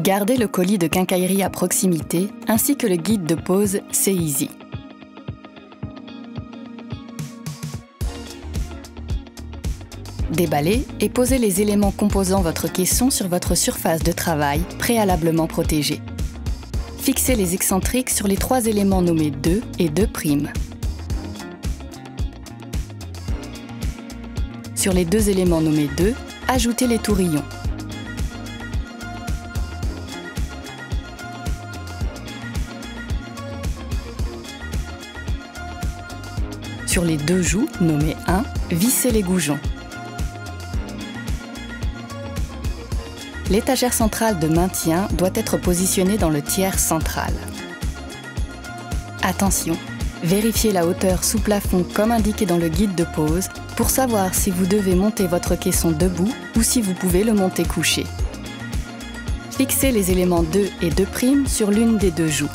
Gardez le colis de quincaillerie à proximité ainsi que le guide de pose C'est Easy. Déballez et posez les éléments composant votre caisson sur votre surface de travail préalablement protégée. Fixez les excentriques sur les 3 éléments nommés 2 et 2'. Sur les 2 éléments nommés 2, ajoutez les tourillons. Sur les 2 joues nommés 1, vissez les goujons. L'étagère centrale de maintien doit être positionnée dans le tiers central. Attention, vérifiez la hauteur sous plafond comme indiqué dans le guide de pose pour savoir si vous devez monter votre caisson debout ou si vous pouvez le monter couché. Fixez les éléments 2 et 2' sur l'une des 2 joues.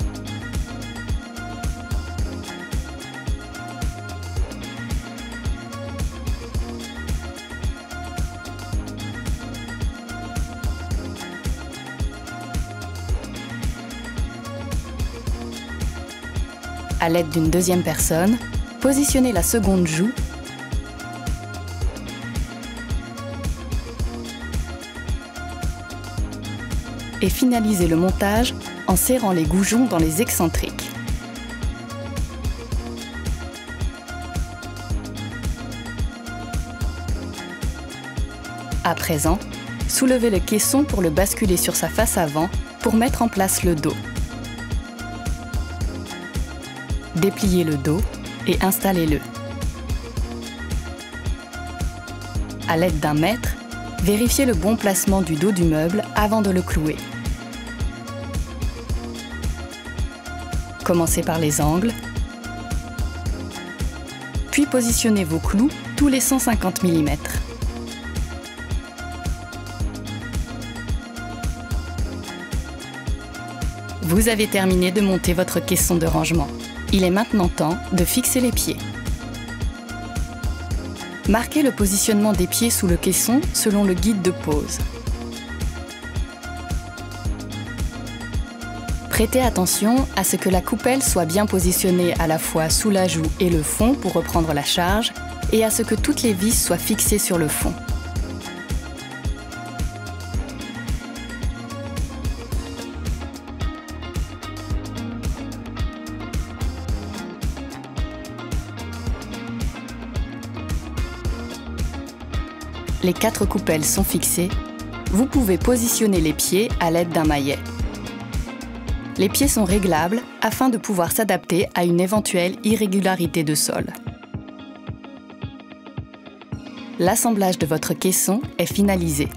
À l'aide d'une deuxième personne, positionnez la seconde joue et finalisez le montage en serrant les goujons dans les excentriques. À présent, soulevez le caisson pour le basculer sur sa face avant pour mettre en place le dos. Dépliez le dos et installez-le. À l'aide d'un mètre, vérifiez le bon placement du dos du meuble avant de le clouer. Commencez par les angles, puis positionnez vos clous tous les 150 mm. Vous avez terminé de monter votre caisson de rangement. Il est maintenant temps de fixer les pieds. Marquez le positionnement des pieds sous le caisson selon le guide de pose. Prêtez attention à ce que la coupelle soit bien positionnée à la fois sous la joue et le fond pour reprendre la charge, et à ce que toutes les vis soient fixées sur le fond. Les 4 coupelles sont fixées, vous pouvez positionner les pieds à l'aide d'un maillet. Les pieds sont réglables afin de pouvoir s'adapter à une éventuelle irrégularité de sol. L'assemblage de votre caisson est finalisé.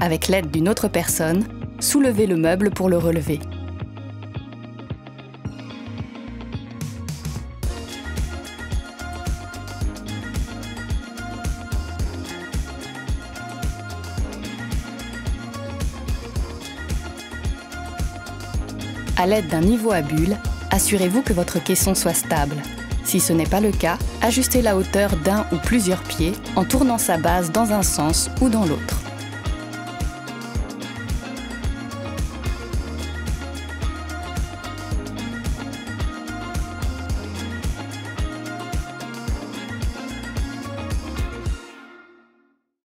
Avec l'aide d'une autre personne, soulevez le meuble pour le relever. À l'aide d'un niveau à bulles, assurez-vous que votre caisson soit stable. Si ce n'est pas le cas, ajustez la hauteur d'un ou plusieurs pieds en tournant sa base dans un sens ou dans l'autre.